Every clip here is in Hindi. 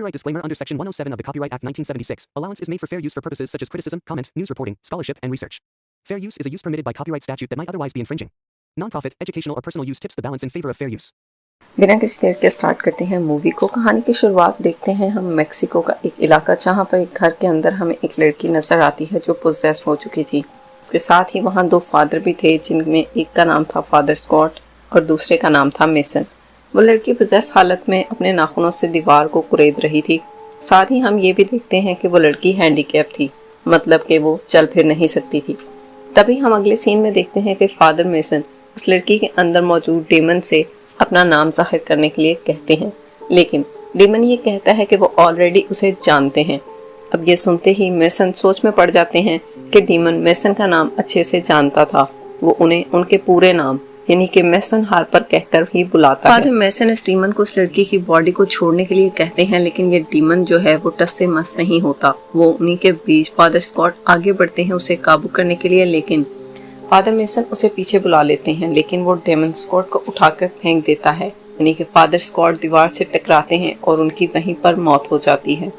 Copyright disclaimer under Section 107 of the Copyright Act 1976. Allowance is made for fair use for purposes such as criticism, comment, news reporting, scholarship, and research. Fair use is a use permitted by copyright statute that might otherwise be infringing. Non-profit, educational, or personal use tips the balance in favor of fair use. बिना किसी देर के स्टार्ट करते हैं मूवी को। कहानी की शुरुआत देखते हैं हम मेक्सिको का एक इलाका, जहाँ पर एक घर के अंदर हमें एक लड़की नजर आती है जो पोजेस्ड हो चुकी थी। उसके साथ ही वहाँ दो फादर भी थे, जिनमें एक का नाम था फादर स्कॉट और दूसरे का नाम था मेसन। वो लड़की पोजेस्ड हालत में अपने नाखूनों से दीवार को कुरेद रही थी। साथ ही हम ये भी देखते हैं कि वो लड़की हैंडीकैप थी, मतलब कि वो चल फिर नहीं सकती थी। तभी हम अगले सीन में देखते हैं कि फादर मेसन उस लड़की के अंदर मौजूद डेमन से अपना नाम जाहिर करने के लिए कहते हैं, लेकिन डेमन ये कहता है कि वो ऑलरेडी उसे जानते हैं। अब ये सुनते ही मेसन सोच में पड़ जाते हैं कि डेमन मेसन का नाम अच्छे से जानता था। वो उन्हें उनके पूरे नाम यानी कि मेसन हार्पर कहकर ही बुलाता है। फादर मेसन इस डीमन को उस लड़की की बॉडी को छोड़ने के लिए कहते हैं, लेकिन ये डीमन जो है वो टस से मस नहीं होता। वो उन्हीं के बीच फादर स्कॉट आगे बढ़ते हैं उसे काबू करने के लिए, लेकिन फादर मेसन उसे पीछे बुला लेते हैं, लेकिन वो डेमन स्कॉट को उठाकर फेंक देता है। यानी कि फादर स्कॉट दीवार से टकराते हैं और उनकी वहीं पर मौत हो जाती है।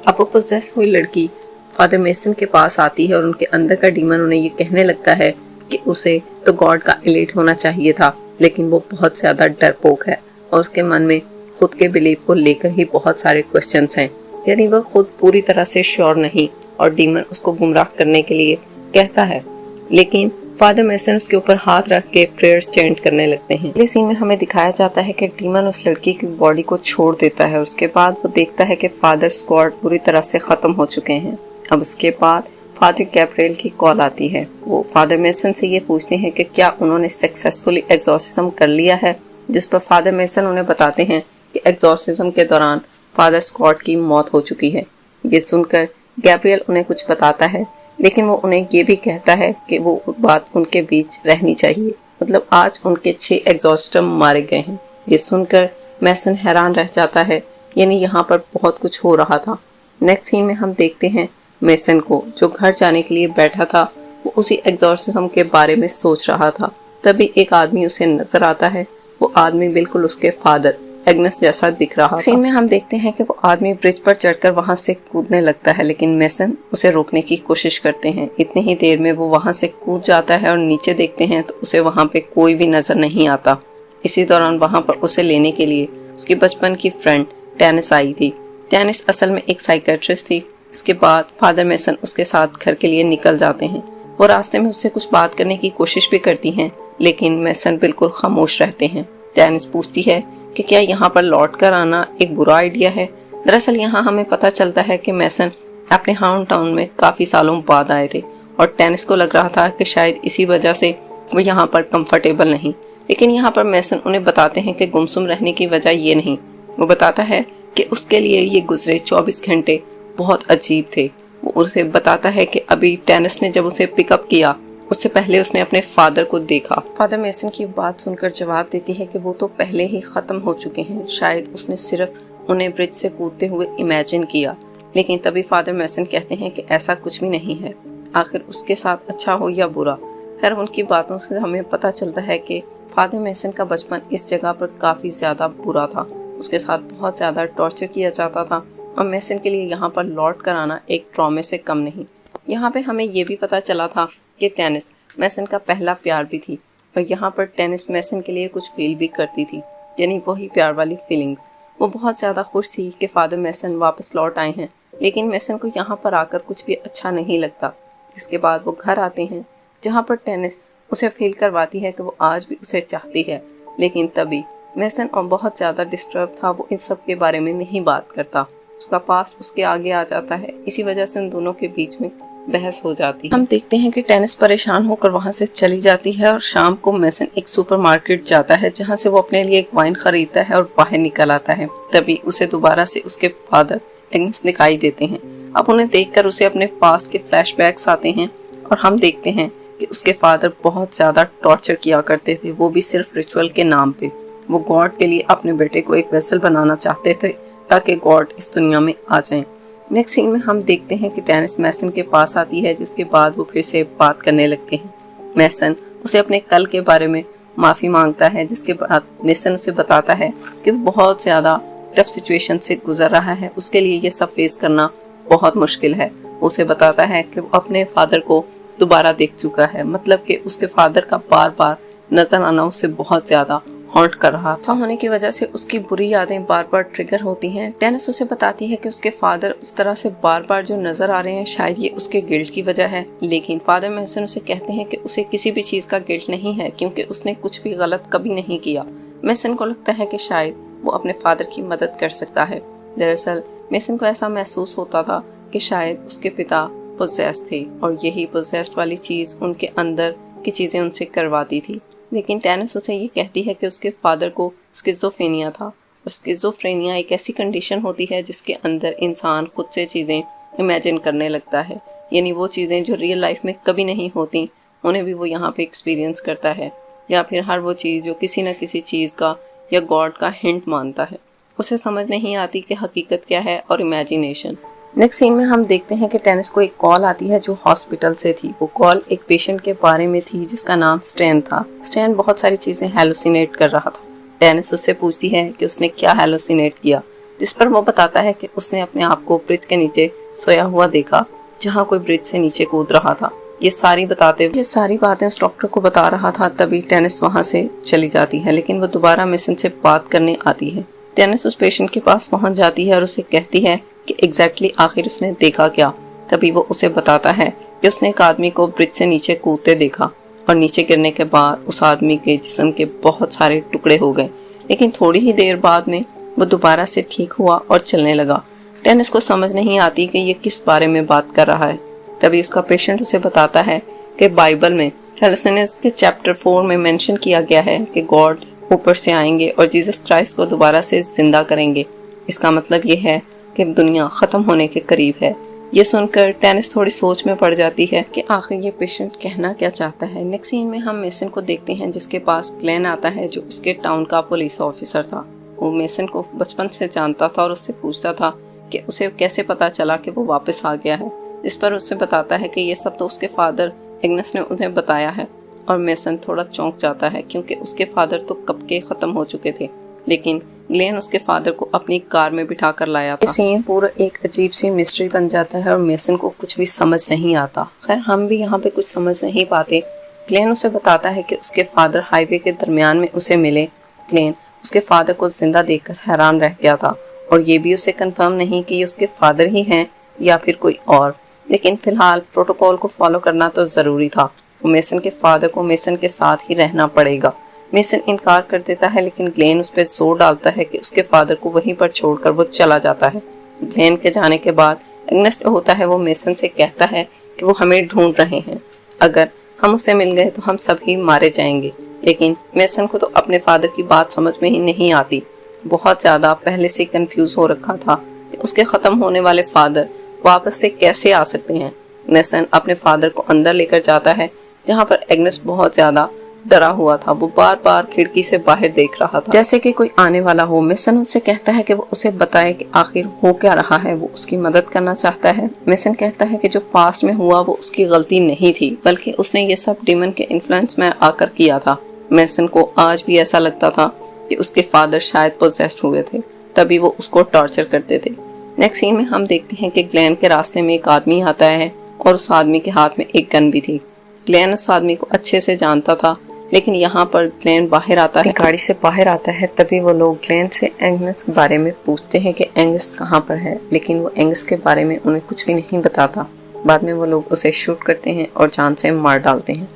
अब वो पोजेस हुई लड़की फादर मेसन के पास आती है और उनके अंदर का डीमन उन्हें ये कहने लगता है कि उसे तो गॉड का एलिट होना चाहिए था, लेकिन वो बहुत ज्यादा डरपोक है और उसके मन में खुद के बिलीफ को लेकर ही बहुत सारे क्वेश्चंस हैं। यानी वह खुद पूरी तरह से श्योर नहीं और डीमन उसको गुमराह करने के लिए कहता है, लेकिन फादर मेसन उसके ऊपर हाथ रख के प्रेयर्स चैंट करने लगते हैं। इस सीन में हमें दिखाया जाता है कि डीमन उस लड़की की बॉडी को छोड़ देता है। उसके बाद वो देखता है कि फादर स्कॉट पूरी तरह से खत्म हो चुके हैं। अब उसके बाद फादर गैब्रियल की कॉल आती है। वो फादर मेसन से ये पूछते हैं कि क्या उन्होंने सक्सेसफुली एग्जॉर्सिज्म कर लिया है, जिस पर फादर मेसन उन्हें बताते हैं कि एग्जॉर्सिज्म के दौरान फादर स्कॉट की मौत हो चुकी है। ये सुनकर गैब्रियल उन्हें कुछ बताता है, लेकिन वो उन्हें ये भी कहता है कि वो बात उनके बीच रहनी चाहिए। मतलब आज उनके 6 एग्जॉर्सिज्म मारे गए हैं। ये सुनकर मेसन हैरान रह जाता है, यानी यहाँ पर बहुत कुछ हो रहा था। नेक्स्ट सीन में हम देखते हैं मेसन को, जो घर जाने के लिए बैठा था। वो उसी एग्जॉर्सिज्म के बारे में सोच रहा था। तभी एक आदमी उसे नजर आता है। वो आदमी बिल्कुल उसके फादर एग्नेस जैसा दिख रहा था। सीन में हम देखते हैं कि वो आदमी ब्रिज पर चढ़कर वहां से कूदने लगता है, लेकिन मेसन उसे रोकने की कोशिश करते हैं। इतनी ही देर में वो वहां से कूद जाता है और नीचे देखते हैं तो उसे वहां पे कोई भी नजर नहीं आता। इसी दौरान वहां पर उसे लेने के लिए उसकी बचपन की फ्रेंड टैनिस आई थी। टैनिस असल में एक साइकेट्रिस्ट थी। इसके बाद फादर मेसन उसके साथ घर के लिए निकल जाते हैं। वो रास्ते में उससे कुछ बात करने की कोशिश भी करती हैं, लेकिन मेसन बिल्कुल खामोश रहते हैं। टैनिस पूछती है कि क्या यहाँ पर लौट कर आना एक बुरा आइडिया है। दरअसल यहाँ हमें पता चलता है कि मेसन अपने हाउन टाउन में काफी सालों बाद आए थे और टैनिस को लग रहा था कि शायद इसी वजह से वो यहाँ पर कंफर्टेबल नहीं। लेकिन यहाँ पर मेसन उन्हें बताते हैं कि गुमसुम रहने की वजह ये नहीं। वो बताता है कि उसके लिए ये गुजरे 24 घंटे बहुत अजीब थे। वो उसे बताता है कि अभी टैनिस ने जब उसे पिकअप किया, उससे पहले उसने अपने फादर को देखा। फादर मेसन की बात सुनकर जवाब देती है कि वो तो पहले ही खत्म हो चुके हैं, शायद उसने सिर्फ उन्हें ब्रिज से कूदते हुए इमेजिन किया। लेकिन तभी फादर मेसन कहते हैं कि ऐसा कुछ भी नहीं है, आखिर उसके साथ अच्छा हो या बुरा। खैर उनकी बातों से हमें पता चलता है कि फादर मेसन का बचपन इस जगह पर काफी ज्यादा बुरा था। उसके साथ बहुत ज्यादा टॉर्चर किया जाता था और मेसन के लिए यहाँ पर लौट कर आना एक ट्रॉमे से कम नहीं। यहाँ पे हमें ये भी पता चला था कि टैनिस मेसन का पहला प्यार भी थी और यहाँ पर टैनिस मेसन के लिए कुछ फील भी करती थी, यानी वही प्यार वाली फीलिंग्स। वो बहुत ज़्यादा खुश थी कि फादर मेसन वापस लौट आए हैं, लेकिन मेसन को यहाँ पर आकर कुछ भी अच्छा नहीं लगता। इसके बाद वो घर आते हैं, जहाँ पर टैनिस उसे फील करवाती है कि वो आज भी उसे चाहती है। लेकिन तभी मेसन और बहुत ज़्यादा डिस्टर्ब था, वो इन सब के बारे में नहीं बात करता। उसका पास्ट उसके आगे आ जाता है, इसी वजह से उन दोनों के बीच में बहस हो जाती है। हम देखते हैं कि टैनिस परेशान होकर वहां से चली जाती है और शाम को मेसन एक सुपरमार्केट जाता है, जहां से वो अपने लिए एक वाइन खरीदता है और बाहर निकल आता है। तभी उसे दोबारा से उसके फादर एग्नेस दिखाई देते हैं। अब उन्हें देखकर उसे अपने पास्ट के फ्लैशबैक्स आते हैं और हम देखते हैं कि उसके फादर बहुत ज्यादा टॉर्चर किया करते थे, वो भी सिर्फ रिचुअल के नाम पे। वो गॉड के लिए अपने बेटे को एक वेसल बनाना चाहते थे ताकि गॉड इस दुनिया में आ जाएं। नेक्स्ट सीन में हम देखते हैं कि टैनिस मेसन के पास आती है, जिसके बाद वो फिर से बात करने लगते हैं। मेसन उसे अपने कल के बारे में माफ़ी मांगता है, जिसके बाद मेसन उसे बताता है कि वो बहुत ज़्यादा टफ सिचुएशन से गुजर रहा है, उसके लिए ये सब फेस करना बहुत मुश्किल है। उसे बताता है कि वो अपने फादर को दोबारा देख चुका है, मतलब कि उसके फादर का बार बार नजर आना उसे बहुत ज्यादा हॉन्ट कर रहा था। होने की वजह से उसकी बुरी यादें बार बार ट्रिगर होती हैं। टेनिस उसे बताती है कि उसके फादर इस तरह से बार बार जो नजर आ रहे हैं शायद ये उसके गिल्ट की वजह है, लेकिन फादर मेसन उसे कहते हैं कि उसे किसी भी चीज का गिल्ट नहीं है क्योंकि उसने कुछ भी गलत कभी नहीं किया। मेसन को लगता है कि शायद वो अपने फादर की मदद कर सकता है। दरअसल मेसन को ऐसा महसूस होता था कि शायद उसके पिता पोजेस्ड थे और यही पोजेस्ड वाली चीज उनके अंदर की चीजें उनसे करवाती थी। लेकिन टेनिस उसे ये कहती है कि उसके फादर को स्किज़ोफ्रेनिया था और स्किज़ोफ्रेनिया एक ऐसी कंडीशन होती है जिसके अंदर इंसान खुद से चीज़ें इमेजिन करने लगता है, यानी वो चीज़ें जो रियल लाइफ में कभी नहीं होती उन्हें भी वो यहाँ पे एक्सपीरियंस करता है, या फिर हर वो चीज़ जो किसी न किसी चीज़ का या गॉड का हिंट मानता है। उसे समझ नहीं आती कि हकीकत क्या है और इमेजिनेशन। नेक्स्ट सीन में हम देखते हैं कि टेनिस को एक कॉल आती है जो हॉस्पिटल से थी। वो कॉल एक पेशेंट के बारे में थी जिसका नाम स्टैन था। स्टैन बहुत सारी चीजें हेलुसिनेट कर रहा था। टेनिस उससे पूछती है कि उसने क्या हेलुसिनेट किया, जिस पर वो बताता है कि उसने अपने आप को ब्रिज के नीचे सोया हुआ देखा जहाँ कोई ब्रिज से नीचे कूद रहा था। ये सारी बातें उस डॉक्टर को बता रहा था। तभी टेनिस वहाँ से चली जाती है, लेकिन वो दोबारा मेसन से बात करने आती है। टेनिस उस पेशेंट के पास पहुँच जाती है और उसे कहती है कि एग्जैक्टली आखिर उसने देखा क्या। तभी वो उसे बताता है कि उसने एक आदमी को ब्रिज से नीचे कूदते देखा और नीचे गिरने के बाद उस आदमी के जिस्म के बहुत सारे टुकड़े हो गए, लेकिन थोड़ी ही देर बाद में वो दोबारा से ठीक हुआ और चलने लगा। टेनिस को समझ नहीं आती कि ये किस बारे में बात कर रहा है। तभी उसका पेशेंट उसे बताता है कि बाइबल में हेलुसिनेशन के चैप्टर 4 में मेंशन किया गया है कि गॉड ऊपर से आएंगे और जीसस क्राइस्ट को दोबारा से जिंदा करेंगे। इसका मतलब ये है कि दुनिया खत्म होने के करीब है। ये सुनकर टेनिस थोड़ी सोच में पड़ जाती है कि आखिर ये पेशेंट कहना क्या चाहता है। नेक्स्ट सीन में हम मेसन को देखते हैं जिसके पास ग्लेन आता है जो उसके टाउन का पुलिस ऑफिसर था। वो मेसन को बचपन से जानता था और उससे पूछता था कि उसे कैसे पता चला कि वो वापस आ गया है, जिस पर उससे बताता है कि ये सब तो उसके फादर एग्नेस ने उन्हें बताया है। और मेसन थोड़ा चौंक जाता है क्योंकि उसके फादर तो कब के खत्म हो चुके थे, लेकिन ग्लेन उसके फादर को अपनी कार में बिठा कर लाया था। सीन पूरा एक अजीब सी मिस्ट्री बन जाता है और मेसन को कुछ भी समझ नहीं आता। खैर हम भी यहाँ पे कुछ समझ नहीं पाते। ग्लेन उसे बताता है कि उसके फादर हाईवे के दरमियान में उसे मिले। ग्लेन उसके फादर को जिंदा देखकर हैरान रह गया था और ये भी उसे कंफर्म नहीं कि ये उसके फादर ही हैं या फिर कोई और, लेकिन फिलहाल प्रोटोकॉल को फॉलो करना तो जरूरी था। मेसन के फादर को मेसन के साथ ही रहना पड़ेगा। मेसन इनकार कर देता है, लेकिन ग्लेन उस पर जोर डालता है कि उसके फादर को वहीं पर छोड़कर वो चला जाता है। ग्लेन के जाने के बाद एग्नेस जो होता है वो मेसन से कहता है कि वो हमें ढूंढ रहे हैं, अगर हम उसे मिल गए तो हम सभी मारे जाएंगे। लेकिन मेसन को तो अपने फादर की बात समझ में ही नहीं आती। बहुत ज्यादा पहले से कंफ्यूज हो रखा था कि उसके खत्म होने वाले फादर वापस से कैसे आ सकते हैं। मेसन अपने फादर को अंदर लेकर जाता है जहाँ पर एग्नेस बहुत ज्यादा डरा हुआ था। वो बार बार खिड़की से बाहर देख रहा था जैसे कि कोई आने वाला हो। मेसन उससे कहता है कि वो उसे बताए कि आखिर हो क्या रहा है। वो उसकी मदद करना चाहता है। मेसन कहता है कि जो पास्ट में हुआ वो उसकी गलती नहीं थी, बल्कि उसने ये सब डीमन के इन्फ्लुएंस में आकर किया था। मेसन को आज भी ऐसा लगता था कि उसके फादर शायद पोजेस्ड हुए थे, तभी वो उसको टॉर्चर करते थे। नेक्स्ट सीन में हम देखते हैं कि ग्लेन के रास्ते में एक आदमी आता है और उस आदमी के हाथ में एक गन भी थी। ग्लेन उस आदमी को अच्छे से जानता था, लेकिन यहाँ पर ग्लेन बाहर आता है, गाड़ी से बाहर आता है। तभी वो लोग ग्लेन से एंगस के बारे में पूछते हैं कि एंगस कहाँ पर है, लेकिन वो एंगस के बारे में उन्हें कुछ भी नहीं बताता। बाद में वो लोग उसे शूट करते हैं और जान से मार डालते हैं।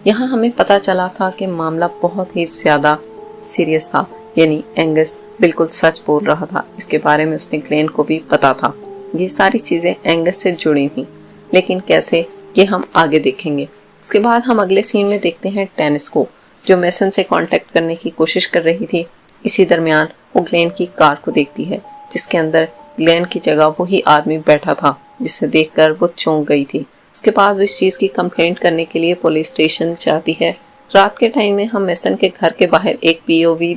यहाँ हमें पता चला था कि मामला बहुत ही ज्यादा सीरियस था, यानी एंगस बिल्कुल सच बोल रहा था। इसके बारे में उसने ग्लेन को भी पता था। ये सारी चीजें एंगस से जुड़ी थी, लेकिन कैसे ये हम आगे देखेंगे। इसके बाद हम अगले सीन में देखते हैं टेनिस को, जो मेसन से कांटेक्ट करने की कोशिश कर रही थी। इसी दरमियान वो ग्लेन की कार को देखती है, जिसके अंदर ग्लेन की जगह वही आदमी बैठा था, जिसे देखकर वो चौंक गई थी। उसके बाद वो इस चीज की कंप्लेंट करने के लिए पुलिस स्टेशन जाती है। रात के टाइम में हम मेसन के घर के बाहर एक पीओवी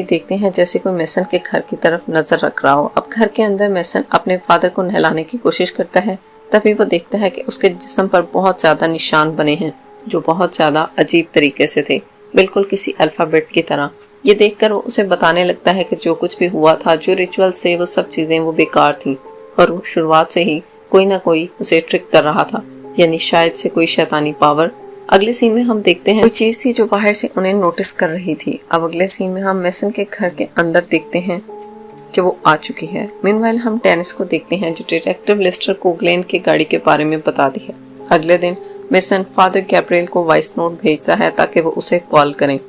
देखते हैं जैसे कोई मेसन के घर की तरफ नजर रख रहा हो। अब घर के अंदर मेसन अपने फादर को नहलाने की कोशिश करता है। तभी वो देखता है कि उसके जिस्म पर बहुत ज्यादा निशान बने हैं, जो बहुत ज्यादा अजीब तरीके से थे, बिल्कुल किसी अल्फाबेट की तरह। ये देखकर वो उसे बताने लगता है कि जो कुछ भी हुआ था, जो रिचुअल्स थे, वो सब चीजें वो बेकार थी और वो शुरुआत से ही कोई ना कोई उसे ट्रिक कर रहा था, यानी शायद से कोई शैतानी पावर। अगले सीन में हम देखते हैं कोई चीज थी जो बाहर से उन्हें नोटिस कर रही थी। अब अगले सीन में हम मेसन के घर के अंदर देखते हैं कि वो आ चुकी है। मीनवाइल हम टेनिस को देखते हैं जो डिटेक्टिव लेस्टर को ग्लेन की गाड़ी के बारे में बताती है। अगले दिन मेसन फादर गैब्रियल को वॉइस नोट भेजता है ताकि वो उसे कॉल करें।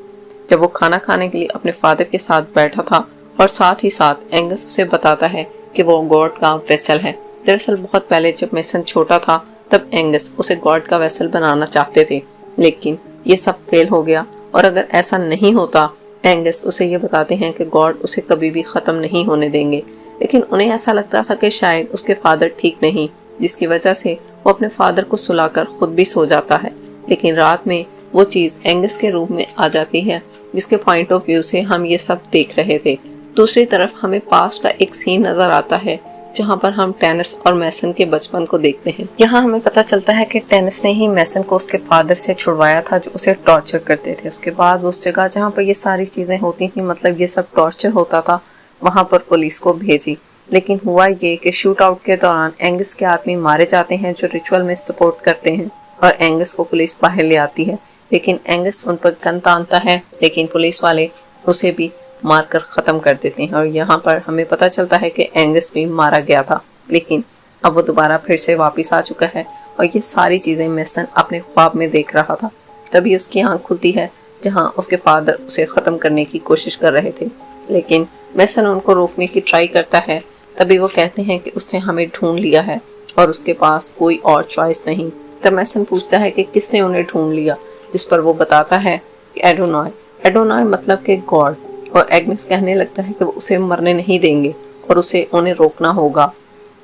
जब वो खाना खाने के लिए अपने फादर के साथ बैठा था और साथ ही साथ एंगस उसे बताता है कि वो गॉड का वेसल है। दरअसल बहुत पहले जब मेसन छोटा था तब एंगस उसे गॉड का वेसल बनाना चाहते थे, लेकिन ये सब फेल हो गया और अगर ऐसा नहीं होता एंगस उसे ये बताते हैं कि गॉड उसे कभी भी ख़त्म नहीं होने देंगे। लेकिन उन्हें ऐसा लगता था कि शायद उसके फादर ठीक नहीं, जिसकी वजह से वो अपने फादर को सुलाकर खुद भी सो जाता है। लेकिन रात में वो चीज़ एंगस के रूम में आ जाती है, जिसके पॉइंट ऑफ व्यू से हम ये सब देख रहे थे। दूसरी तरफ हमें पास्ट का एक सीन नजर आता है जहाँ पर हम टेनिस और मैसन के बचपन को देखते हैं। यहाँ हमें पता चलता है कि टेनिस ने ही मैसन को उसके फादर से छुड़वाया था जो उसे टॉर्चर करते थे। उसके बाद उस जगह जहाँ पर ये सारी चीजें होती थी, मतलब ये सब टॉर्चर होता था, वहाँ पर पुलिस को भेजी। लेकिन हुआ ये कि शूट आउट के दौरान एंगस के आदमी मारे जाते हैं जो रिचुअल में सपोर्ट करते हैं और एंगस को पुलिस बाहर ले आती है। लेकिन एंगस उन पर गन तानता है, लेकिन पुलिस वाले उसे भी मारकर ख़त्म कर देते हैं और यहाँ पर हमें पता चलता है कि एंगस भी मारा गया था। लेकिन अब वो दोबारा फिर से वापस आ चुका है और ये सारी चीज़ें मेसन अपने ख्वाब में देख रहा था। तभी उसकी आंख खुलती है जहाँ उसके फादर उसे ख़त्म करने की कोशिश कर रहे थे, लेकिन मेसन उनको रोकने की ट्राई करता है। तभी वो कहते हैं कि उसने हमें ढूंढ लिया है और उसके पास कोई और चॉइस नहीं। तब मेसन पूछता है कि किसने उन्हें ढूंढ लिया, जिस पर वो बताता है कि एडोनॉय। एडोनॉय मतलब कि गॉड। और एग्नेस कहने लगता है कि वो उसे मरने नहीं देंगे और उसे उन्हें रोकना होगा।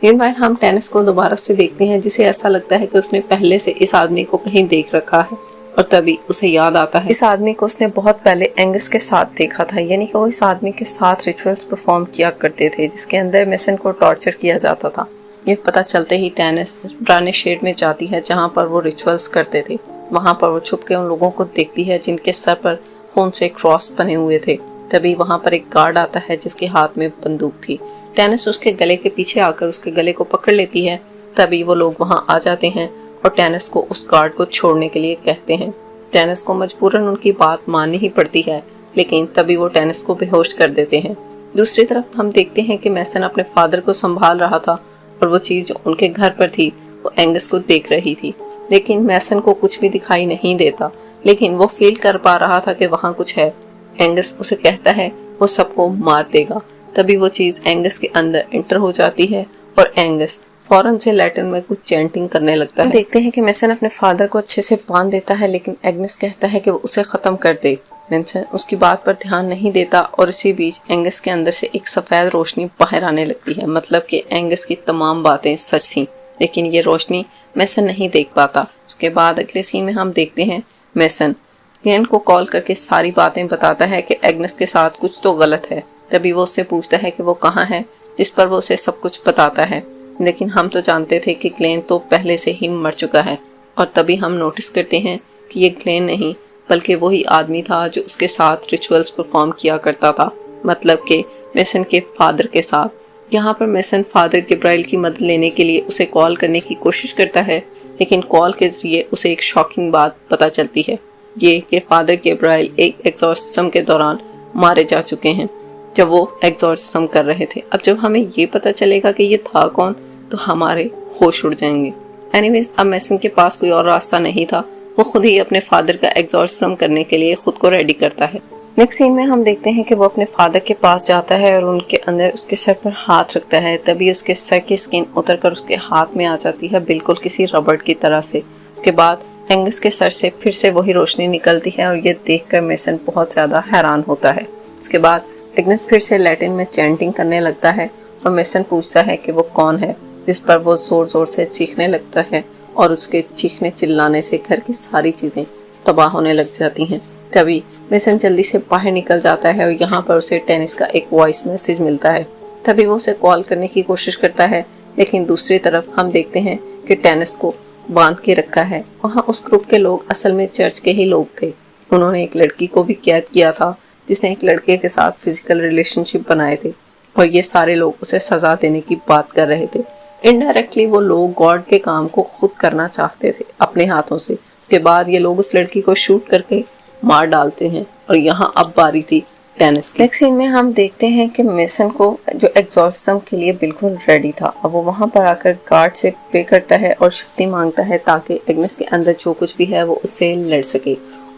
मीनवाइल हम टेनिस को दोबारा से देखते हैं जिसे ऐसा लगता है कि उसने पहले से इस आदमी को कहीं देख रखा है और तभी उसे याद आता है इस आदमी को उसने बहुत पहले एंगस के साथ देखा था, यानी कि वो इस आदमी के साथ रिचुअल्स परफॉर्म किया करते थे जिसके अंदर मेसन को टॉर्चर किया जाता था। ये पता चलते ही टेनिस पुराने शेड में जाती है जहाँ पर वो रिचुअल्स करते थे। वहाँ पर वो छुप के उन लोगों को देखती है जिनके सर पर खून से क्रॉस बने हुए थे। तभी वहाँ पर एक गार्ड आता है जिसके हाथ में बंदूक थी। टेनिस उसके गले के पीछे आकर उसके गले को पकड़ लेती है। तभी वो लोग वहाँ आ जाते हैं और टेनिस को उस गार्ड को छोड़ने के लिए कहते हैं। टेनिस को मजबूरन उनकी बात माननी ही पड़ती है, लेकिन तभी वो टेनिस को बेहोश कर देते हैं। दूसरी तरफ हम देखते हैं कि मेसन अपने फादर को संभाल रहा था और वो चीज़ जो उनके घर पर थी वो एंगस को देख रही थी। लेकिन मेसन को कुछ भी दिखाई नहीं देता, लेकिन वो फील कर पा रहा था कि वहाँ कुछ है। एंगस उसे कहता है वो सबको मार देगा। तभी वो चीज़ एंगस के अंदर एंटर हो जाती है और एंगस फौरन से लैटिन में कुछ चैंटिंग करने लगता है। देखते हैं कि मेसन अपने फादर को अच्छे से बांध देता है, लेकिन एग्नेस कहता है कि वो उसे ख़त्म कर दे। मेसन उसकी बात पर ध्यान नहीं देता और इसी बीच एंगस के अंदर से एक सफ़ेद रोशनी बाहर आने लगती है, मतलब कि एंगस की तमाम बातें सच थीं, लेकिन ये रोशनी मेसन नहीं देख पाता। उसके बाद अगले सीन में हम देखते हैं मेसन ग्लेन को कॉल करके सारी बातें बताता है कि एग्नेस के साथ कुछ तो गलत है। तभी वो उससे पूछता है कि वो कहाँ है, जिस पर वो उसे सब कुछ बताता है। लेकिन हम तो जानते थे कि ग्लेन तो पहले से ही मर चुका है। और तभी हम नोटिस करते हैं कि ये ग्लेन नहीं बल्कि वही आदमी था जो उसके साथ रिचुअल्स परफॉर्म किया करता था, मतलब कि मेसन के फादर के साथ। यहाँ पर मेसन फादर गैब्रियल की मदद लेने के लिए उसे कॉल करने की कोशिश करता है, लेकिन कॉल के जरिए उसे एक शॉकिंग बात पता चलती है, ये कि फादर गैब्रियल एक एग्जॉर्सिज्म के दौरान मारे जा चुके हैं जब वो एग्जॉर्सिज्म कर रहे थे। अब जब हमें ये पता चलेगा कि ये था कौन तो हमारे होश उड़ जाएंगे। एनीवेज अब मेसन के पास कोई और रास्ता नहीं था, वो खुद ही अपने फादर का एग्जॉर्सिज्म करने के लिए खुद को रेडी करता है। नेक्स्ट सीन में हम देखते हैं कि वो अपने फादर के पास जाता है और उनके अंदर उसके सर पर हाथ रखता है। तभी उसके सर की स्किन उतरकर उसके हाथ में आ जाती है, बिल्कुल किसी रबड़ की तरह से। उसके बाद एंगस के सर से फिर से वही रोशनी निकलती है और ये देखकर मेसन बहुत ज़्यादा हैरान होता है। उसके बाद एग्नेस फिर से लैटिन में चैंटिंग करने लगता है और मेसन पूछता है कि वो कौन है, जिस पर वो ज़ोर ज़ोर से चीखने लगता है और उसके चीखने चिल्लाने से घर की सारी चीज़ें तबाह होने लग जाती हैं। तभी मेसन जल्दी से बाहर निकल जाता है और यहाँ पर उसे टेनिस का एक वॉइस मैसेज मिलता है। तभी वो उसे कॉल करने की कोशिश करता है, लेकिन दूसरी तरफ हम देखते हैं कि टेनिस को बांध के रखा है। वहाँ उस ग्रुप के लोग असल में चर्च के ही लोग थे। उन्होंने एक लड़की को भी कैद किया था जिसने एक लड़के के साथ फिजिकल रिलेशनशिप बनाए थे, और ये सारे लोग उसे सजा देने की बात कर रहे थे। इनडायरेक्टली वो लोग गॉड के काम को खुद करना चाहते थे अपने हाथों से। उसके बाद ये लोग उस लड़की को शूट करके मार डालते हैं। और यहाँ अब बारी थी डेनिस की। नेक्स्ट सीन में हम देखते हैं कि मेसन को जो एग्जॉर्सिज्म के लिए बिल्कुल रेडी था, अब वो वहाँ पर आकर गार्ड से प्रे करता है और शक्ति मांगता है ताकि एग्नेस के अंदर जो कुछ भी है वो उससे लड़ सके,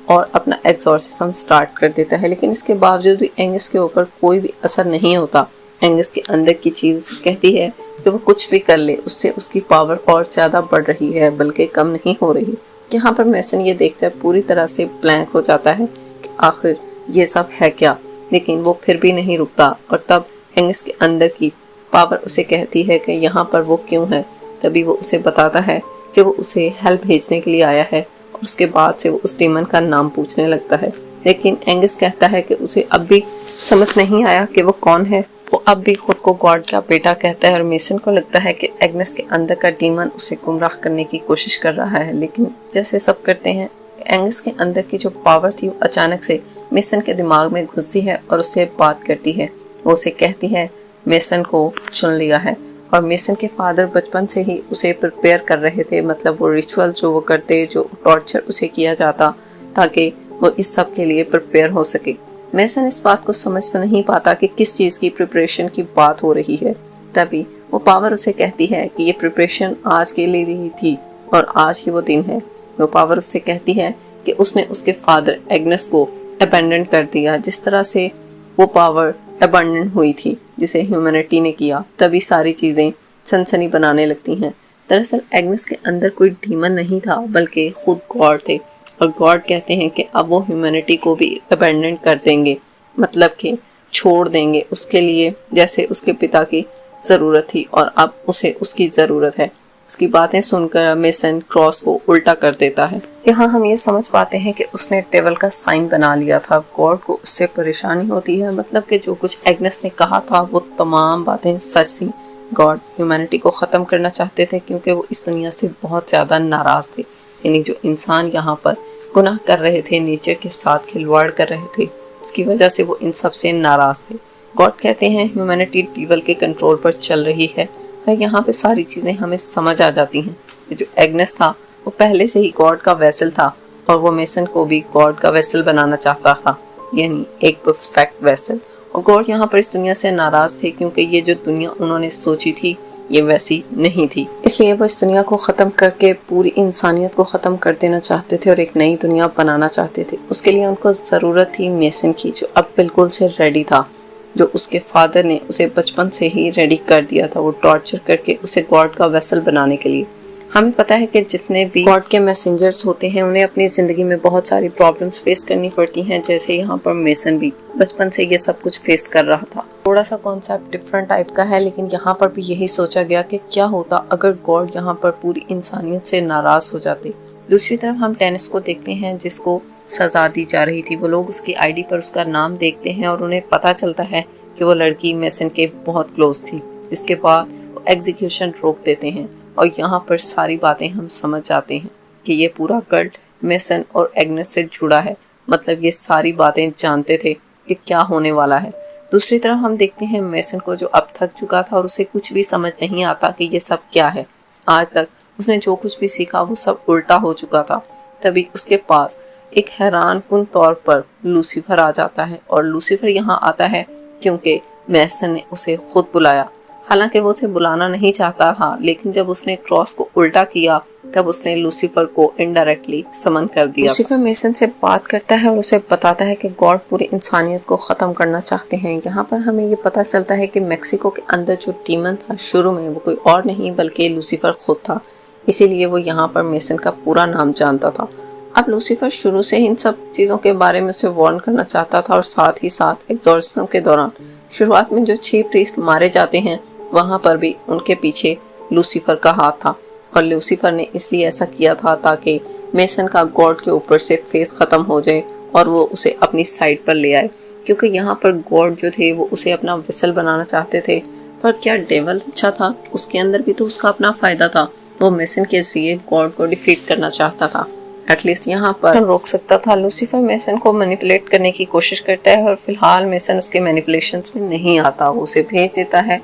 और अपना एग्जॉर्सिज्म स्टार्ट कर देता है। लेकिन इसके बावजूद भी एंगस के ऊपर कोई भी असर नहीं होता। एंगस के अंदर की चीज़ उसे कहती है कि वो कुछ भी कर ले, उससे उसकी पावर और ज़्यादा बढ़ रही है, बल्कि कम नहीं हो रही। यहाँ पर मेसन ये देखकर पूरी तरह से ब्लैंक हो जाता है कि आखिर ये सब है क्या, लेकिन वो फिर भी नहीं रुकता। और तब एंगस के अंदर की पावर उसे कहती है कि यहाँ पर वो क्यों है। तभी वो उसे बताता है कि वो उसे हेल्प भेजने के लिए आया है, और उसके बाद से वो उस डीमन का नाम पूछने लगता है। लेकिन एंगस कहता है कि उसे अब भी समझ नहीं आया कि वो कौन है। वो अब भी खुद को गॉड का बेटा कहता है, और मेसन को लगता है कि एग्नेस के अंदर का डीमन उसे गुमराह करने की कोशिश कर रहा है। लेकिन जैसे सब करते हैं, एंगस के अंदर की जो पावर थी वो अचानक से मेसन के दिमाग में घुसती है और उससे बात करती है। वो उसे कहती है मेसन को चुन लिया है, और मेसन के फादर बचपन से ही उसे प्रिपेयर कर रहे थे, मतलब वो रिचुअल जो वो करते, जो टॉर्चर उसे किया जाता ताकि वो इस सब के लिए प्रिपेयर हो सके। मेसन इस बात को समझ तो नहीं पाता कि किस चीज़ की प्रिपरेशन की बात हो रही है। तभी वो पावर उसे कहती है कि ये प्रिपरेशन आज के लिए ही थी और आज ही वो दिन है। वो पावर उससे कहती है कि उसने उसके फादर एग्नेस को अबैंडन कर दिया, जिस तरह से वो पावर अबैंडन हुई थी जिसे ह्यूमैनिटी ने किया। तभी सारी चीज़ें सनसनी बनाने लगती हैं। दरअसल एग्नेस के अंदर कोई डीमन नहीं था, बल्कि खुद गॉड थे, और गॉड कहते हैं कि अब वो ह्यूमैनिटी को भी अबैंडन कर देंगे, मतलब कि छोड़ देंगे उसके लिए, जैसे उसके पिता की ज़रूरत थी और अब उसे उसकी ज़रूरत है। उसकी बातें सुनकर मेसन क्रॉस को उल्टा कर देता है। यहाँ हम ये समझ पाते हैं कि उसने टेबल का साइन बना लिया था। गॉड को उससे परेशानी होती है, मतलब कि जो कुछ एग्नेस ने कहा था वो तमाम बातें सच थी। गॉड ह्यूमैनिटी को ख़त्म करना चाहते थे क्योंकि वो इस दुनिया से बहुत ज़्यादा नाराज़ थे। यानी जो इंसान यहाँ पर गुनाह कर रहे थे, नेचर के साथ खिलवाड़ कर रहे थे, इसकी वजह से वो इन सब से नाराज़ थे। गॉड कहते हैं ह्यूमैनिटी डेविल के कंट्रोल पर चल रही है। यहाँ पे सारी चीज़ें हमें समझ आ जाती हैं। जो एग्नेस था वो पहले से ही गॉड का वेसल था, और वो मेसन को भी गॉड का वेसल बनाना चाहता था, यानी एक परफेक्ट वेसल। और गॉड यहाँ पर इस दुनिया से नाराज़ थे क्योंकि ये जो दुनिया उन्होंने सोची थी ये वैसी नहीं थी। इसलिए वो इस दुनिया को ख़त्म करके पूरी इंसानियत को ख़त्म कर देना चाहते थे और एक नई दुनिया बनाना चाहते थे। उसके लिए उनको ज़रूरत थी मेसन की, जो अब बिल्कुल से रेडी था, जो उसके फादर ने उसे बचपन से ही रेडी कर दिया था, वो टॉर्चर करके उसे गॉड का वेसल बनाने के लिए। हमें पता है कि जितने भी गॉड के मैसेंजर्स होते हैं उन्हें अपनी ज़िंदगी में बहुत सारी प्रॉब्लम्स फेस करनी पड़ती हैं, जैसे यहाँ पर मेसन भी बचपन से ये सब कुछ फेस कर रहा था। थोड़ा सा कॉन्सेप्ट डिफरेंट टाइप का है, लेकिन यहाँ पर भी यही सोचा गया कि क्या होता अगर गॉड यहाँ पर पूरी इंसानियत से नाराज़ हो जाते। दूसरी तरफ हम डेनिस को देखते हैं जिसको सजा दी जा रही थी। वो लोग उसकी आईडी पर उसका नाम देखते हैं और उन्हें पता चलता है कि वो लड़की मेसन के बहुत क्लोज थी, जिसके बाद वो एग्जीक्यूशन रोक देते हैं। और यहाँ पर सारी बातें हम समझ जाते हैं कि ये पूरा कल्ट मेसन और एग्नेस से जुड़ा है, मतलब ये सारी बातें जानते थे कि क्या होने वाला है। दूसरी तरफ हम देखते हैं मेसन को, जो अब थक चुका था और उसे कुछ भी समझ नहीं आता कि ये सब क्या है। आज तक उसने जो कुछ भी सीखा वो सब उल्टा हो चुका था। तभी उसके पास एक हैरान कुन तौर पर लूसीफर आ जाता है, और लूसीफर यहाँ आता है क्योंकि मेसन ने उसे खुद बुलाया। हालांकि वो उसे बुलाना नहीं चाहता था, लेकिन जब उसने क्रॉस को उल्टा किया तब उसने लूसीफर को इनडायरेक्टली समन कर दिया। लूसीफर मेसन से बात करता है और उसे बताता है कि गॉड पूरी इंसानियत को ख़त्म करना चाहते हैं। यहाँ पर हमें ये पता चलता है कि मेक्सिको के अंदर जो डीमन था शुरू में वो कोई और नहीं बल्कि लूसीफर खुद था, इसीलिए वो यहाँ पर मेसन का पूरा नाम जानता था। अब लूसीफर शुरू से ही इन सब चीज़ों के बारे में उसे वार्न करना चाहता था, और साथ ही साथ एग्जॉर्सिज्म के दौरान शुरुआत में जो 6 प्रीस्ट मारे जाते हैं वहाँ पर भी उनके पीछे लूसीफर का हाथ था, और लूसीफर ने इसलिए ऐसा किया था ताकि मेसन का गॉड के ऊपर से फेथ ख़त्म हो जाए और वो उसे अपनी साइड पर ले आए, क्योंकि यहाँ पर गॉड जो थे वो उसे अपना वेसल बनाना चाहते थे। पर क्या डेविल अच्छा था? उसके अंदर भी तो उसका अपना फ़ायदा था। वो मेसन के जरिए गॉड को डिफीट करना चाहता था। एटलीस्ट यहाँ पर रोक सकता था। लूसीफर मेसन को मैनिपुलेट करने की कोशिश करता है और फिलहाल मेसन उसके मैनिपुलेशंस में नहीं आता, वो उसे भेज देता है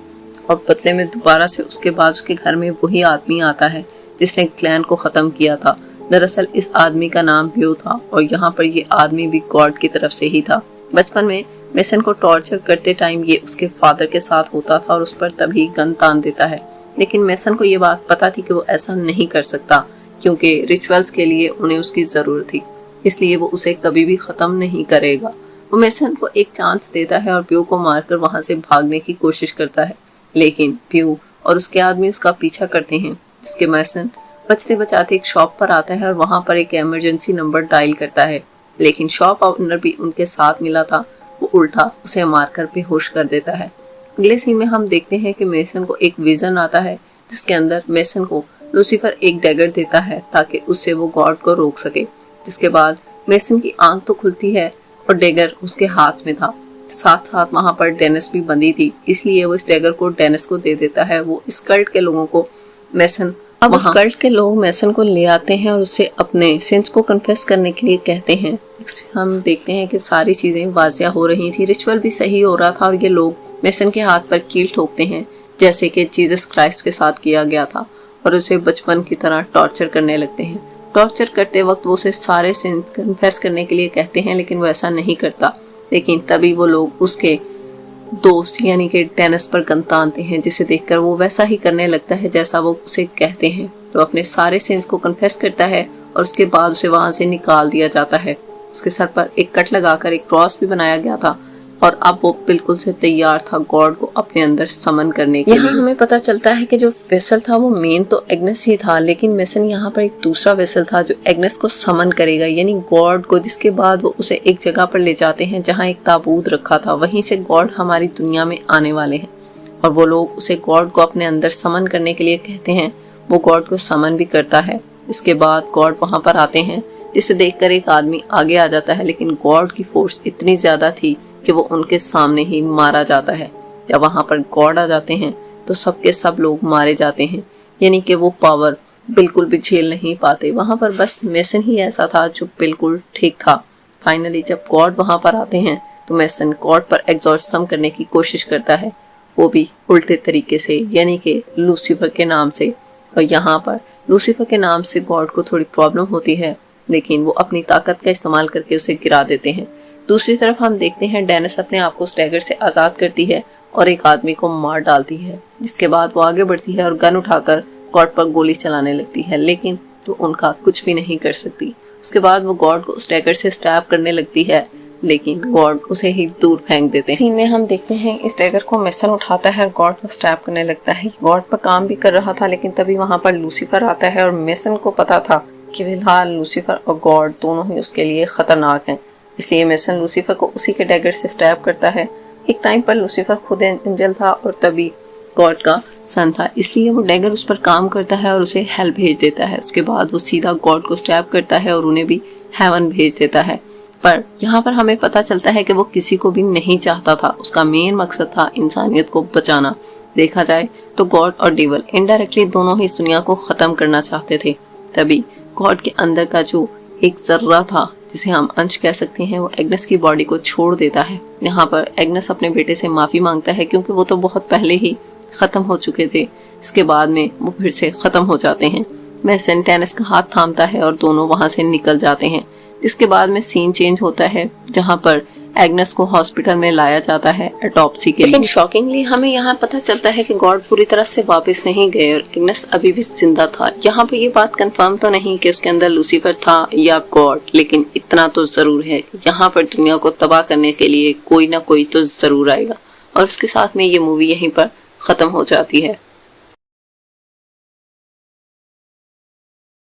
और बदले में दोबारा से उसके बाद उसके घर में वही आदमी आता है जिसने क्लैन को ख़त्म किया था। दरअसल इस आदमी का नाम प्यू था और यहाँ पर ये आदमी भी गॉड की तरफ से ही था। बचपन में मेसन को टॉर्चर करते टाइम ये उसके फादर के साथ होता था और उस पर तभी गन तान देता है, लेकिन मेसन को ये बात पता थी कि वो ऐसा नहीं कर सकता क्योंकि रिचुअल्स के लिए उन्हें उसकी ज़रूरत थी, इसलिए वो उसे कभी भी ख़त्म नहीं करेगा। वो मेसन को एक चांस देता है और प्यू को मारकर वहाँ से भागने की कोशिश करता है, लेकिन प्यू और उसके आदमी उसका पीछा करते हैं, जिसके मेसन बचते बचाते एक शॉप पर आता है और वहाँ पर एक इमरजेंसी नंबर डायल करता है, लेकिन शॉप ओनर भी उनके साथ मिला था, वो उल्टा उसे मारकर बेहोश कर देता है। अगले सीन में हम देखते हैं कि मेसन को एक विजन आता है जिसके अंदर मेसन को लूसीफर एक डैगर देता है ताकि उससे वो गॉड को रोक सके। जिसके बाद मेसन की आंख तो खुलती है और डैगर उसके हाथ में था, साथ साथ वहाँ पर डेनिस भी बंधी थी, इसलिए वो इस डैगर को डेनिस को दे देता है। वो इस कल्ट के लोगों को मेसन अब उस कल्ट के लोग मेसन को ले आते हैं और उससे अपने सिंस को कन्फेस करने के लिए कहते हैं। हम देखते हैं कि सारी चीज़ें वाजिया हो रही थी, रिचुअल भी सही हो रहा था और ये लोग मेसन के हाथ पर कील ठोकते हैं जैसे कि जीसस क्राइस्ट के साथ किया गया था और उसे बचपन की तरह टॉर्चर करने लगते हैं। टॉर्चर करते वक्त वो उसे सारे सिंस कन्फेस करने के लिए कहते हैं, लेकिन वो ऐसा नहीं करता। लेकिन तभी वो लोग उसके दोस्त यानी कि डेनिस पर गन तानते हैं, जिसे देखकर वो वैसा ही करने लगता है जैसा वो उसे कहते हैं। तो अपने सारे सिंस को कन्फेस करता है और उसके बाद उसे वहां से निकाल दिया जाता है। उसके सर पर एक कट लगाकर एक क्रॉस भी बनाया गया था और अब वो बिल्कुल से तैयार था गॉड को अपने अंदर समन करने के लिए। यहाँ हमें पता चलता है कि जो वेसल था वो मेन तो एग्नेस ही था, लेकिन मेसन यहाँ पर एक दूसरा वेसल था जो एग्नेस को समन करेगा यानी गॉड को, जिसके बाद वो उसे एक जगह पर ले जाते हैं जहाँ एक ताबूत रखा था, वहीं से गॉड हमारी दुनिया में आने वाले हैं और वो लोग उसे गॉड को अपने अंदर समन करने के लिए कहते हैं। वो गॉड को समन भी करता है। इसके बाद गॉड वहाँ पर आते हैं, जिसे देखकर एक आदमी आगे आ जाता है, लेकिन गॉड की फोर्स इतनी ज्यादा थी कि वो उनके सामने ही मारा जाता है। जब वहाँ पर गॉड आ जाते हैं तो सबके सब लोग मारे जाते हैं, यानी कि वो पावर बिल्कुल भी झेल नहीं पाते। वहाँ पर बस मेसन ही ऐसा था जो बिल्कुल ठीक था। फाइनली जब गॉड वहाँ पर आते हैं तो मेसन गॉड पर एग्जॉर्सिज्म करने की कोशिश करता है, वो भी उल्टे तरीके से यानी कि लूसीफर के नाम से। और यहाँ पर लूसीफर के नाम से गॉड को थोड़ी प्रॉब्लम होती है, लेकिन वो अपनी ताकत का इस्तेमाल करके उसे गिरा देते हैं। दूसरी तरफ हम देखते हैं डेनिस अपने आप को उस डैगर से आज़ाद करती है और एक आदमी को मार डालती है, जिसके बाद वो आगे बढ़ती है और गन उठाकर गॉड पर गोली चलाने लगती है, लेकिन वो उनका कुछ भी नहीं कर सकती। उसके बाद वो गॉड को उस डैगर से स्टैब करने लगती है, लेकिन गॉड उसे ही दूर फेंक देते हैं। सीन में हम देखते हैं इस डैगर को मेसन उठाता है और गॉड को स्टैब करने लगता है। गॉड पर काम भी कर रहा था, लेकिन तभी वहाँ पर लूसीफर आता है और मेसन को पता था कि फिलहाल लूसीफर और गॉड दोनों ही उसके लिए खतरनाक हैं, इसलिए मेसन लूसीफर को उसी के डैगर से स्टैब करता है। एक टाइम पर लूसीफर खुद एंजल था और तभी गॉड का सन था, इसलिए वो डैगर उस पर काम करता है और उसे हेल भेज देता है। उसके बाद वो सीधा गॉड को स्टैब करता है और उन्हें भी हेवन भेज देता है। पर यहाँ पर हमें पता चलता है कि वो किसी को भी नहीं चाहता था, उसका मेन मकसद था इंसानियत को बचाना। देखा जाए तो गॉड और डेविल इनडायरेक्टली दोनों ही इस दुनिया को ख़त्म करना चाहते थे। तभी गॉड के अंदर का जो एक जर्रा था, जिसे हम अंश कह सकते हैं, वो एग्नेस की बॉडी को छोड़ देता है। यहाँ पर एग्नेस अपने बेटे से माफ़ी मांगता है क्योंकि वो तो बहुत पहले ही ख़त्म हो चुके थे। इसके बाद में वो फिर से ख़त्म हो जाते हैं। मेसन डेनिस का हाथ थामता है और दोनों वहाँ से निकल जाते हैं। इसके बाद में सीन चेंज होता है जहाँ पर एग्नेस को हॉस्पिटल में लाया जाता है ऑटोप्सी के लिए। लेकिन शॉकिंगली हमें यहाँ पता चलता है कि गॉड पूरी तरह से वापस नहीं गए और एग्नेस अभी भी जिंदा था। यहाँ पे ये बात कंफर्म तो नहीं कि उसके अंदर लूसीफर था या गॉड, लेकिन इतना तो जरूर है कि यहाँ पर दुनिया को तबाह करने के लिए कोई ना कोई तो जरूर आएगा। और उसके साथ में ये मूवी यहीं पर खत्म हो जाती है।